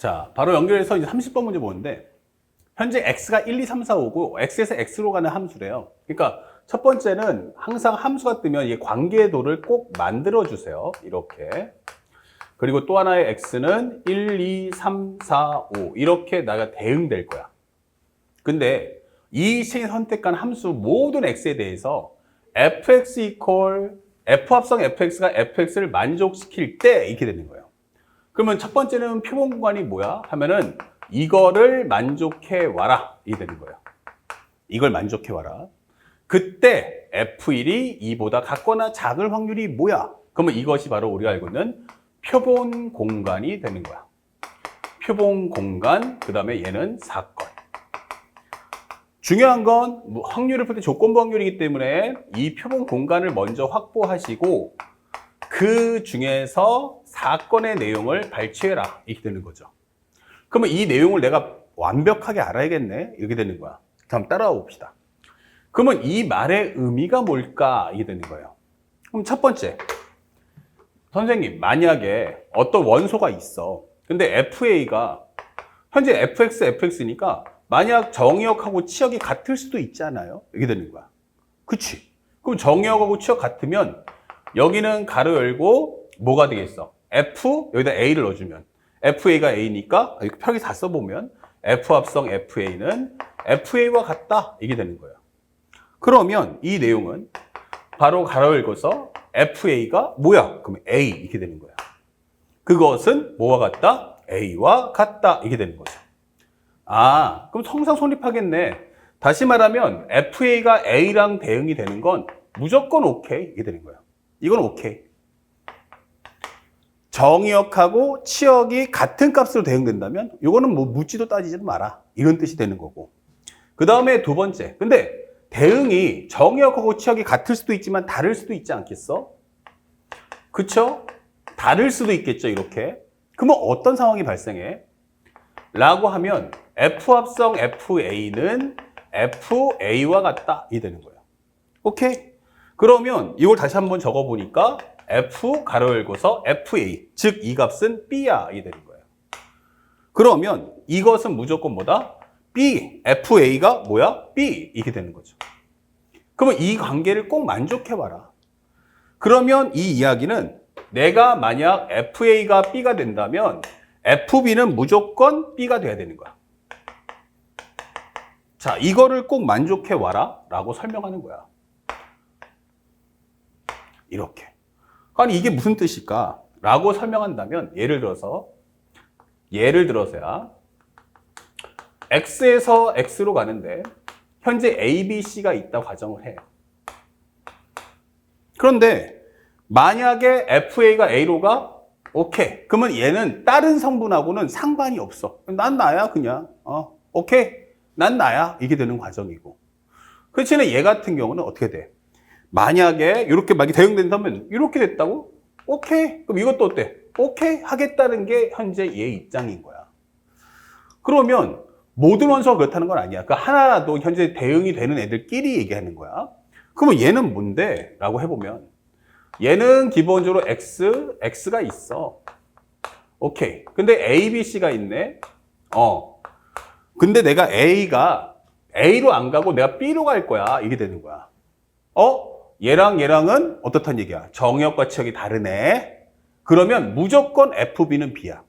자, 바로 연결해서 이제 30번 문제 보는데, 현재 x가 1, 2, 3, 4, 5고 x에서 x로 가는 함수래요. 그러니까 첫 번째는 항상 함수가 뜨면 이 관계도를 꼭 만들어 주세요. 이렇게. 그리고 또 하나의 x는 1, 2, 3, 4, 5 이렇게 나가 대응될 거야. 근데 이 식이 선택한 함수 모든 x에 대해서 fx equal f 합성 fx가 fx를 만족시킬 때 이렇게 되는 거예요. 그러면 첫 번째는 표본 공간이 뭐야? 하면은 이거를 만족해 와라. 이게 되는 거예요. 이걸 만족해 와라. 그때 F1이 2보다 같거나 작을 확률이 뭐야? 그러면 이것이 바로 우리가 알고 있는 표본 공간이 되는 거야. 표본 공간, 그 다음에 얘는 사건. 중요한 건 확률을 풀 때 조건부 확률이기 때문에 이 표본 공간을 먼저 확보하시고 그 중에서 사건의 내용을 발췌해라. 이렇게 되는 거죠. 그러면 이 내용을 내가 완벽하게 알아야겠네. 이렇게 되는 거야. 다음 따라와 봅시다. 그러면 이 말의 의미가 뭘까? 이게 되는 거예요. 그럼 첫 번째. 선생님, 만약에 어떤 원소가 있어. 근데 FA가 현재 FX, FX니까 만약 정역하고 치역이 같을 수도 있잖아요. 이렇게 되는 거야. 그치? 그럼 정역하고 치역 같으면 여기는 가로 열고 뭐가 되겠어? F, 여기다 A를 넣어주면 FA가 A니까 이렇게 편하게 다 써보면 F 합성 FA는 FA와 같다. 이게 되는 거예요. 그러면 이 내용은 바로 가로 열고서 FA가 뭐야? 그러면 A 이렇게 되는 거야. 그것은 뭐와 같다? A와 같다. 이게 되는 거죠. 아, 그럼 항상 성립하겠네. 다시 말하면 FA가 A랑 대응이 되는 건 무조건 오케이. 이게 되는 거예요. 이건 오케이. 정역하고 치역이 같은 값으로 대응된다면 이거는 뭐 묻지도 따지지도 마라. 이런 뜻이 되는 거고. 그 다음에 두 번째. 근데 대응이 정역하고 치역이 같을 수도 있지만 다를 수도 있지 않겠어? 그쵸? 다를 수도 있겠죠, 이렇게. 그러면 어떤 상황이 발생해? 라고 하면 F 합성 FA는 FA와 같다. 이 되는 거예요. 오케이? 그러면 이걸 다시 한번 적어보니까 F 가로 열고서 FA, 즉 이 값은 B야. 이 되는 거예요. 그러면 이것은 무조건 뭐다? B, FA가 뭐야? B 이렇게 되는 거죠. 그러면 이 관계를 꼭 만족해봐라. 그러면 이 이야기는 내가 만약 FA가 B가 된다면 FB는 무조건 B가 돼야 되는 거야. 자, 이거를 꼭 만족해와라 라고 설명하는 거야. 이렇게. 아니 이게 무슨 뜻일까? 라고 설명한다면 예를 들어서야 X에서 X로 가는데 현재 A, B, C가 있다고 가정을 해. 그런데 만약에 FA가 A로 가? 오케이. 그러면 얘는 다른 성분하고는 상관이 없어. 난 나야 그냥. 오케이. 난 나야. 이게 되는 과정이고. 그렇지만 얘 같은 경우는 어떻게 돼? 만약에 이렇게 만약에 대응된다면 이렇게 됐다고? 오케이. 그럼 이것도 어때? 오케이 하겠다는 게 현재 얘 입장인 거야. 그러면 모든 원소가 그렇다는 건 아니야. 그러니까 하나라도 현재 대응이 되는 애들끼리 얘기하는 거야. 그러면 얘는 뭔데? 라고 해보면 얘는 기본적으로 X가 있어. 오케이. 근데 A, B, C가 있네. 근데 내가 A가 A로 안 가고 내가 B로 갈 거야. 이게 되는 거야. 얘랑 얘랑은 어떻단 얘기야? 정역과 치역이 다르네. 그러면 무조건 FB는 B야.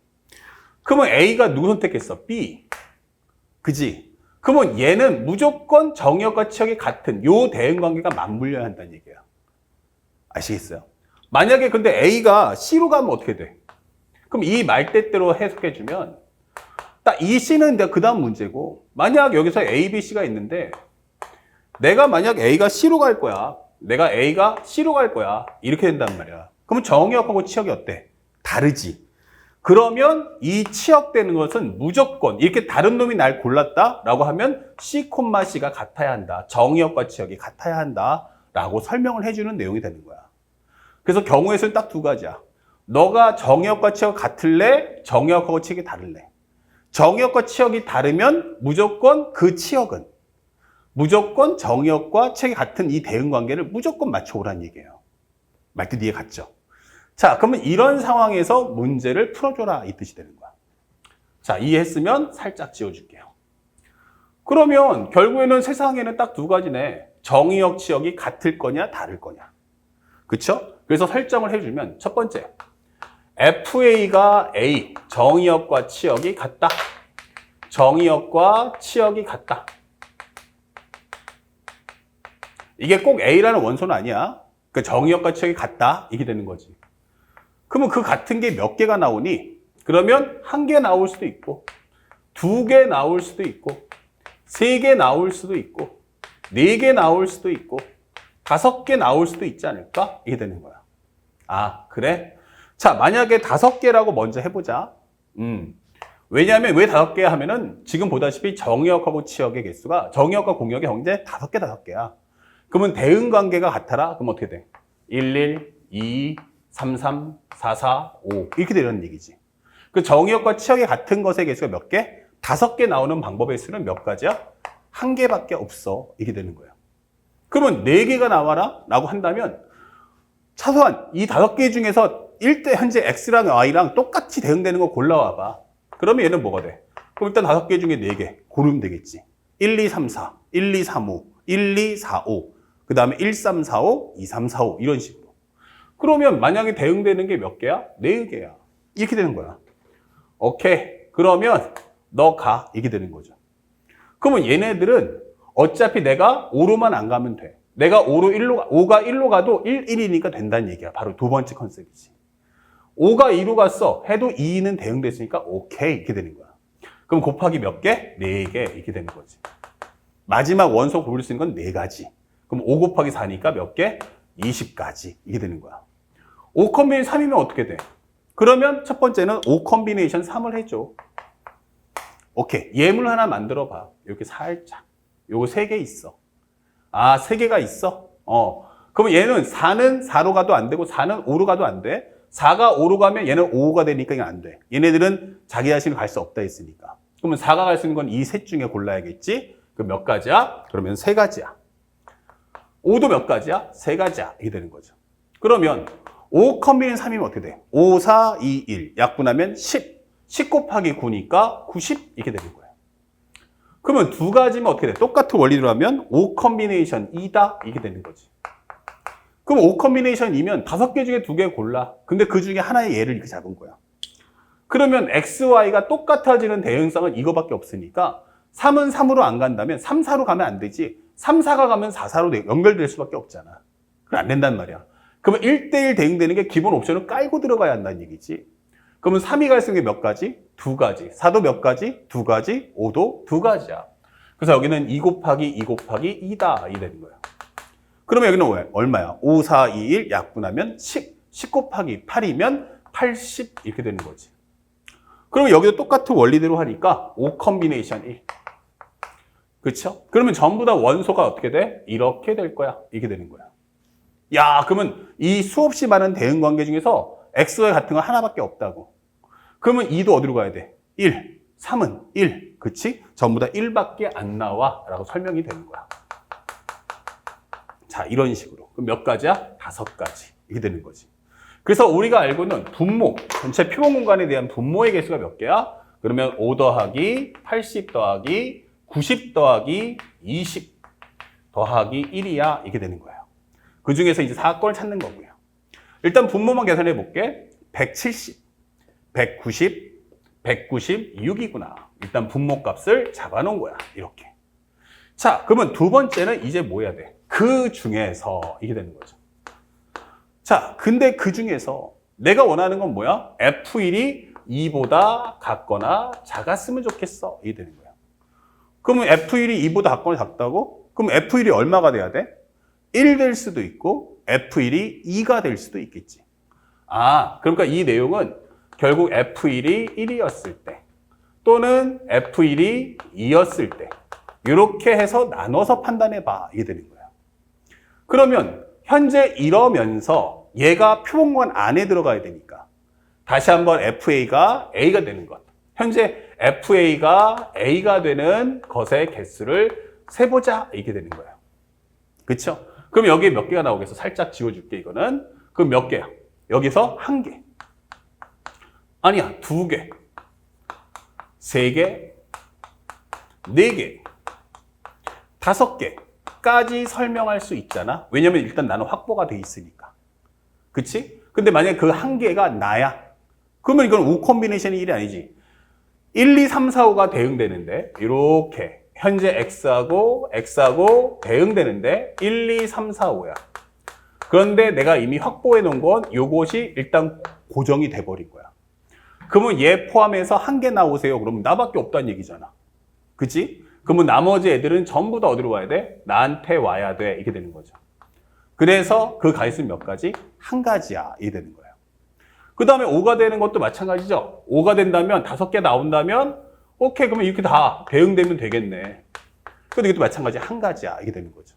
그러면 A가 누구 선택했어? B. 그지? 그러면 얘는 무조건 정역과 치역이 같은 요 대응 관계가 맞물려야 한다는 얘기야. 아시겠어요? 만약에 근데 A가 C로 가면 어떻게 돼? 그럼 이 말뜻대로 해석해주면 딱 이 C는 그 다음 문제고 만약 여기서 A, B, C가 있는데 내가 만약 A가 C로 갈 거야. 내가 A가 C로 갈 거야. 이렇게 된단 말이야. 그러면 정역하고 치역이 어때? 다르지. 그러면 이 치역되는 것은 무조건 이렇게 다른 놈이 날 골랐다라고 하면 C, C가 같아야 한다. 정역과 치역이 같아야 한다. 라고 설명을 해주는 내용이 되는 거야. 그래서 경우의 수는 딱 두 가지야. 너가 정역과 치역 같을래? 정역하고 치역이 다를래? 정역과 치역이 다르면 무조건 그 치역은 무조건 정역과 치역이 같은 이 대응 관계를 무조건 맞춰오라는 얘기예요. 말뜻 이해 갔죠? 자, 그러면 이런 상황에서 문제를 풀어줘라 이 뜻이 되는 거야. 자, 이해했으면 살짝 지워줄게요. 그러면 결국에는 세상에는 딱 두 가지네. 정의역, 치역이 같을 거냐, 다를 거냐. 그쵸? 그래서 설정을 해주면 첫 번째, FA가 A, 정의역과 치역이 같다. 정의역과 치역이 같다. 이게 꼭 A라는 원소는 아니야. 그 정의역과 치역이 같다. 이게 되는 거지. 그러면 그 같은 게 몇 개가 나오니? 그러면 한 개 나올 수도 있고, 두 개 나올 수도 있고, 세 개 나올 수도 있고, 네 개 나올 수도 있고, 다섯 개 나올 수도 있지 않을까? 이게 되는 거야. 아, 그래? 자, 만약에 5개라고 먼저 해보자. 왜냐하면 왜 5개 하면은 지금 보다시피 정의역하고 치역의 개수가 정의역과 공역의 현재 5개야. 그러면 대응 관계가 같아라? 그럼 어떻게 돼? 1, 1, 2, 3, 3, 4, 4, 5 이렇게 되는 얘기지. 그 정의역과 치역의 같은 것의 개수가 몇 개? 5개 나오는 방법의 수는 몇 가지야? 1개밖에 없어. 이게 되는 거예요. 그러면 4개가 나와라? 라고 한다면 최소한 이 5개 중에서 현재 X랑 Y랑 똑같이 대응되는 거 골라와봐. 그러면 얘는 뭐가 돼? 그럼 일단 5개 중에 4개 고르면 되겠지. 1, 2, 3, 4, 1, 2, 3, 5, 1, 2, 4, 5. 그 다음에 1, 3, 4, 5, 2, 3, 4, 5 이런 식으로. 그러면 만약에 대응되는 게 몇 개야? 4개야. 이렇게 되는 거야. 오케이. 그러면 너 가. 이게 되는 거죠. 그러면 얘네들은 어차피 내가 5로만 안 가면 돼. 내가 5가 1로 가도 1, 1이니까 된다는 얘기야. 바로 두 번째 컨셉이지. 5가 2로 갔어. 해도 2는 대응됐으니까 오케이. 이렇게 되는 거야. 그럼 곱하기 몇 개? 4개. 이렇게 되는 거지. 마지막 원소 고를 수 있는 건 4가지. 그럼 5 곱하기 4니까 몇 개? 20가지. 이게 되는 거야. 5 컴비네이션 3이면 어떻게 돼? 그러면 첫 번째는 5 컴비네이션 3을 해줘. 오케이. 예물 하나 만들어 봐. 이렇게 살짝. 요거 3개 있어. 아, 3개가 있어? 그러면 얘는 4는 4로 가도 안 되고 4는 5로 가도 안 돼. 4가 5로 가면 얘는 5가 되니까 이게 안 돼. 얘네들은 자기 자신을 갈 수 없다 했으니까. 그러면 4가 갈 수 있는 건 이 셋 중에 골라야겠지? 그럼 몇 가지야? 그러면 3가지야. 5도 몇 가지야? 3가지야. 이게 되는 거죠. 그러면 5 컴비네이션 3이면 어떻게 돼? 5, 4, 2, 1. 약분하면 10. 10 곱하기 9니까 90 이렇게 되는 거예요. 그러면 두 가지면 어떻게 돼? 똑같은 원리로 하면 5 컴비네이션 2다 이게 되는 거지. 그럼 5 컴비네이션 2면 5개 중에 2개 골라. 근데 그 중에 하나의 예를 이렇게 잡은 거야. 그러면 X, Y가 똑같아지는 대응성은 이거밖에 없으니까 3은 3으로 안 간다면 3, 4로 가면 안 되지. 3, 4가 가면 4, 4로 연결될 수밖에 없잖아. 그럼 안 된단 말이야. 그러면 1대1 대응되는 게 기본 옵션을 깔고 들어가야 한다는 얘기지. 그러면 3이 갈 수 있는 게 몇 가지? 2가지. 4도 몇 가지? 2가지. 5도 2가지야. 그래서 여기는 2 곱하기 2 곱하기 2다. 이 되는 거야. 그러면 여기는 왜? 얼마야? 5, 4, 2, 1 약분하면 10. 10 곱하기 8이면 80 이렇게 되는 거지. 그러면 여기도 똑같은 원리대로 하니까 5 컴비네이션 1. 그렇죠? 그러면 전부 다 원소가 어떻게 돼? 이렇게 될 거야. 이게 되는 거야. 야, 그러면 이 수없이 많은 대응 관계 중에서 X와 같은 건 하나밖에 없다고. 그러면 2도 어디로 가야 돼? 1. 3은 1. 그치? 전부 다 1밖에 안 나와. 라고 설명이 되는 거야. 자, 이런 식으로. 그럼 몇 가지야? 5가지. 이게 되는 거지. 그래서 우리가 알고 있는 분모, 전체 표본 공간에 대한 분모의 개수가 몇 개야? 그러면 5 더하기 80 더하기 90 더하기 20 더하기 1이야. 이게 되는 거예요. 그 중에서 이제 사건을 찾는 거고요. 일단 분모만 계산해 볼게. 170, 190, 196이구나. 일단 분모 값을 잡아놓은 거야. 이렇게. 자, 그러면 두 번째는 이제 뭐 해야 돼? 그 중에서 이게 되는 거죠. 자, 근데 그 중에서 내가 원하는 건 뭐야? F1이 2보다 같거나 작았으면 좋겠어. 이게 되는 거야. 그러면 F1이 2보다 같거나 작다고? 그럼 F1이 얼마가 돼야 돼? 1 될 수도 있고 F1이 2가 될 수도 있겠지. 아, 그러니까 이 내용은 결국 F1이 1이었을 때 또는 F1이 2였을 때 이렇게 해서 나눠서 판단해봐. 이게 되는 거야. 그러면 현재 이러면서 얘가 표본관 안에 들어가야 되니까 다시 한번 FA가 A가 되는 것. 현재 FA가 A가 되는 것의 개수를 세보자. 이게 되는 거예요. 그렇죠? 그럼 여기에 몇 개가 나오겠어? 살짝 지워줄게, 이거는. 그럼 몇 개야? 여기서 1개. 아니야, 2개. 3개, 4개, 5개까지 설명할 수 있잖아. 왜냐면 일단 나는 확보가 돼 있으니까. 그치? 근데 만약에 그 한 개가 나야. 그러면 이건 우 콤비네이션이 1이 아니지. 1, 2, 3, 4, 5가 대응되는데 이렇게 현재 X하고 대응되는데 1, 2, 3, 4, 5야. 그런데 내가 이미 확보해 놓은 건 요것이 일단 고정이 돼버린 거야. 그러면 얘 포함해서 한 개 나오세요. 그러면 나밖에 없다는 얘기잖아. 그치? 그러면 나머지 애들은 전부 다 어디로 와야 돼? 나한테 와야 돼. 이렇게 되는 거죠. 그래서 그 가지수는 몇 가지? 한 가지야. 이게 되는 거예요. 그 다음에 5가 되는 것도 마찬가지죠. 5가 된다면 5개 나온다면 오케이. 그러면 이렇게 다 대응되면 되겠네. 근데 이것도 마찬가지 한 가지야. 이게 되는 거죠.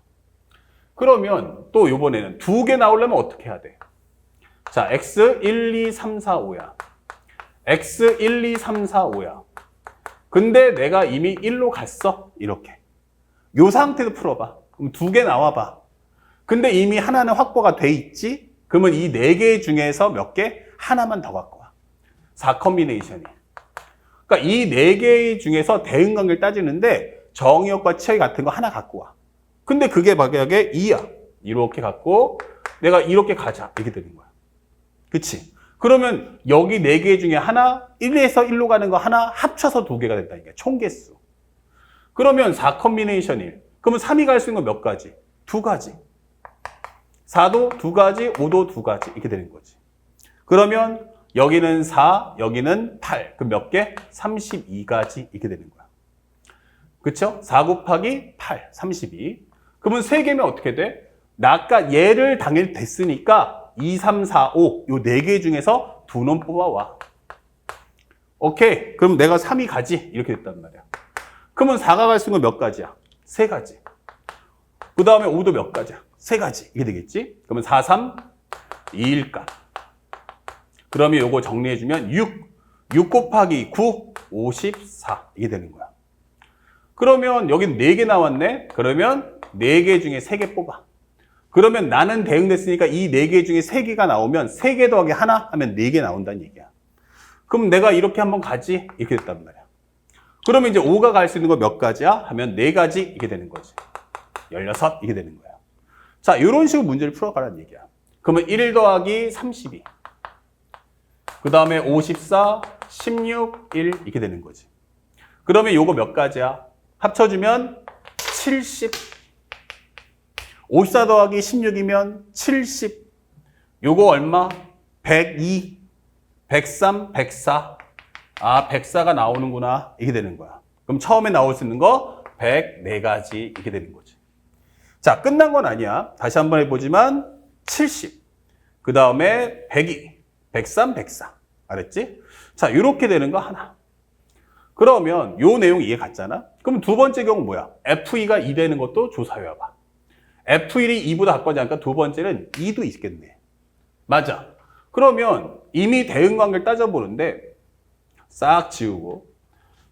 그러면 또 이번에는 2개 나오려면 어떻게 해야 돼? 자, X 1, 2, 3, 4, 5야. X 1, 2, 3, 4, 5야. 근데 내가 이미 1로 갔어. 이렇게. 요 상태도 풀어봐. 그럼 2개 나와봐. 근데 이미 하나는 확보가 돼 있지? 그러면 이 4개 중에서 몇 개? 하나만 더 갖고 와. 4 콤비네이션이. 그러니까 이 4개 중에서 대응 관계를 따지는데 정의역과 치역 같은 거 하나 갖고 와. 근데 그게 만약에 2야. 이렇게 갖고 내가 이렇게 가자. 이렇게 되는 거야. 그치? 그러면 여기 4개 중에 하나, 1에서 1로 가는 거 하나 합쳐서 2개가 된다니까. 총 개수. 그러면 4 콤비네이션 1. 그러면 3이 갈 수 있는 건 몇 가지? 2가지. 4도 2가지, 5도 2가지. 이렇게 되는 거지. 그러면 여기는 4, 여기는 8. 그럼 몇 개? 32가지. 이렇게 되는 거야. 그쵸? 4 곱하기 8, 32. 그러면 3개면 어떻게 돼? 나 아까 얘를 당일 됐으니까 2, 3, 4, 5. 요 4개 중에서 2놈 뽑아와. 오케이. 그럼 내가 3이 가지. 이렇게 됐단 말이야. 그러면 4가 갈 수 있는 건 몇 가지야? 3가지. 그 다음에 5도 몇 가지야? 3가지. 이게 되겠지? 그러면 4, 3, 2일까? 그러면 요거 정리해주면 6 곱하기 9, 54. 이게 되는 거야. 그러면 여긴 4개 나왔네? 그러면 4개 중에 3개 뽑아. 그러면 나는 대응됐으니까 이 4개 중에 3개가 나오면 3개 더하기 하나 하면 4개 나온다는 얘기야. 그럼 내가 이렇게 한번 가지? 이렇게 됐단 말이야. 그러면 이제 5가 갈 수 있는 거 몇 가지야? 하면 4가지 이렇게 되는 거지. 16 이게 되는 거야. 자, 이런 식으로 문제를 풀어가라는 얘기야. 그러면 1 더하기 32. 그 다음에 54, 16, 1 이렇게 되는 거지. 그러면 요거 몇 가지야? 합쳐주면 70. 54 더하기 16이면 70. 요거 얼마? 102, 103, 104. 아, 104가 나오는구나. 이게 되는 거야. 그럼 처음에 나올 수 있는 거 104가지 이렇게 되는 거지. 자, 끝난 건 아니야. 다시 한번 해보지만 70. 그 다음에 102, 103, 104. 알았지? 자, 이렇게 되는 거 하나. 그러면 요 내용 이해 갔잖아? 그럼 두 번째 경우 뭐야? F2가 2 되는 것도 조사해봐. F1이 2보다 작거지 않으니까 두 번째는 2도 있겠네. 맞아. 그러면 이미 대응 관계를 따져보는데 싹 지우고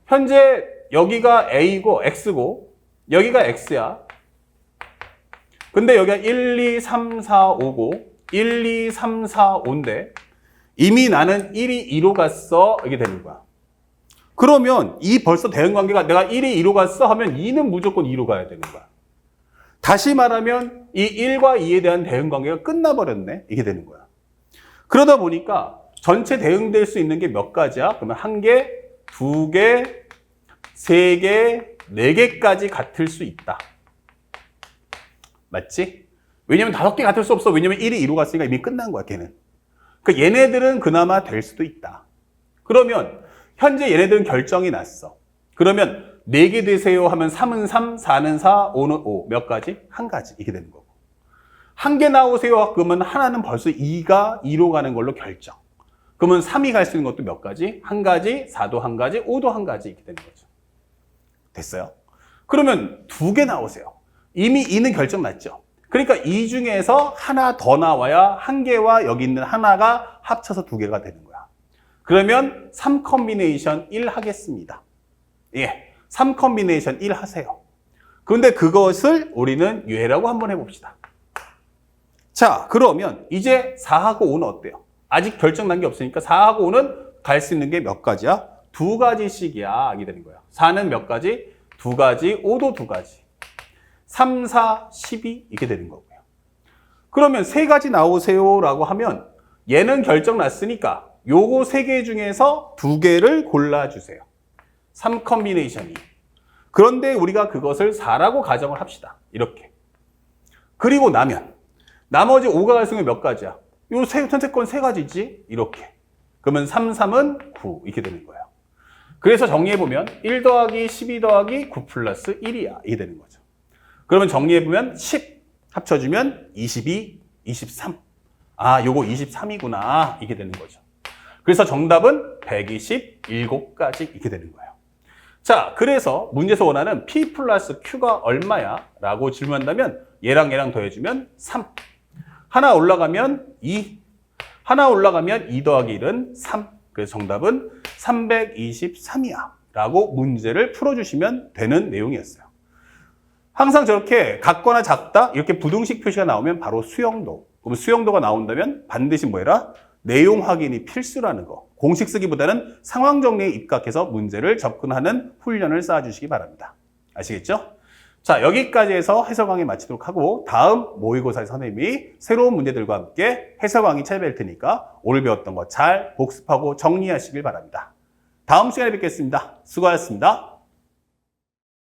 현재 여기가 A고 X고 여기가 X야. 근데 여기가 1, 2, 3, 4, 5고 1, 2, 3, 4, 5인데 이미 나는 1이 2로 갔어. 이게 되는 거야. 그러면 이 벌써 대응 관계가 내가 1이 2로 갔어 하면 2는 무조건 2로 가야 되는 거야. 다시 말하면 이 1과 2에 대한 대응 관계가 끝나버렸네. 이게 되는 거야. 그러다 보니까 전체 대응될 수 있는 게 몇 가지야? 그러면 1개, 2개, 3개, 4개까지 같을 수 있다. 맞지? 왜냐면 5개 같을 수 없어. 왜냐면 1이 2로 갔으니까 이미 끝난 거야, 걔는. 그러니까 얘네들은 그나마 될 수도 있다. 그러면 현재 얘네들은 결정이 났어. 그러면 4개 되세요 하면 3은 3, 4는 4, 5는 5. 몇 가지? 한 가지. 이렇게 되는 거고. 1개 나오세요 그러면 하나는 벌써 2가 2로 가는 걸로 결정. 그러면 3이 갈 수 있는 것도 몇 가지? 한 가지, 4도 한 가지, 5도 한 가지 이렇게 되는 거죠. 됐어요? 그러면 2개 나오세요. 이미 2는 결정 났죠. 그러니까 이 중에서 하나 더 나와야 1개와 여기 있는 하나가 합쳐서 2개가 되는 거야. 그러면 3 콤비네이션 1 하겠습니다. 예, 3 콤비네이션 1 하세요. 그런데 그것을 우리는 유해라고 한번 해봅시다. 자, 그러면 이제 4하고 5는 어때요? 아직 결정 난 게 없으니까 4하고 5는 갈 수 있는 게 몇 가지야? 두 가지씩이야. 이게 되는 거야. 4는 몇 가지? 두 가지. 5도 두 가지. 3, 4, 12 이렇게 되는 거고요. 그러면 세 가지 나오세요라고 하면 얘는 결정 났으니까 요거 세 개 중에서 두 개를 골라주세요. 3 컨비네이션이. 그런데 우리가 그것을 4라고 가정을 합시다. 이렇게. 그리고 나면 나머지 5가 갈 수 있는 몇 가지야? 요 선택권 세 가지지? 이렇게. 그러면 3, 3은 9 이렇게 되는 거예요. 그래서 정리해보면 1 더하기 12 더하기 9 플러스 1이야. 이게 되는 거죠. 그러면 정리해보면 10 합쳐주면 22, 23. 아, 요거 23이구나. 이게 되는 거죠. 그래서 정답은 127가지 이렇게 되는 거예요. 자, 그래서 문제에서 원하는 P 플러스 Q가 얼마야? 라고 질문한다면 얘랑 얘랑 더해주면 3. 하나 올라가면 2. 하나 올라가면 2 더하기 1은 3. 그래서 정답은 323이야. 라고 문제를 풀어주시면 되는 내용이었어요. 항상 저렇게 같거나 작다 이렇게 부등식 표시가 나오면 바로 수영도. 그럼 수영도가 나온다면 반드시 뭐해라? 내용 확인이 필수라는 거. 공식 쓰기보다는 상황 정리에 입각해서 문제를 접근하는 훈련을 쌓아주시기 바랍니다. 아시겠죠? 자, 여기까지 해서 해설 강의 마치도록 하고 다음 모의고사 선생님이 새로운 문제들과 함께 해설 강의 찾아뵐 테니까 오늘 배웠던 거 잘 복습하고 정리하시길 바랍니다. 다음 시간에 뵙겠습니다. 수고하셨습니다.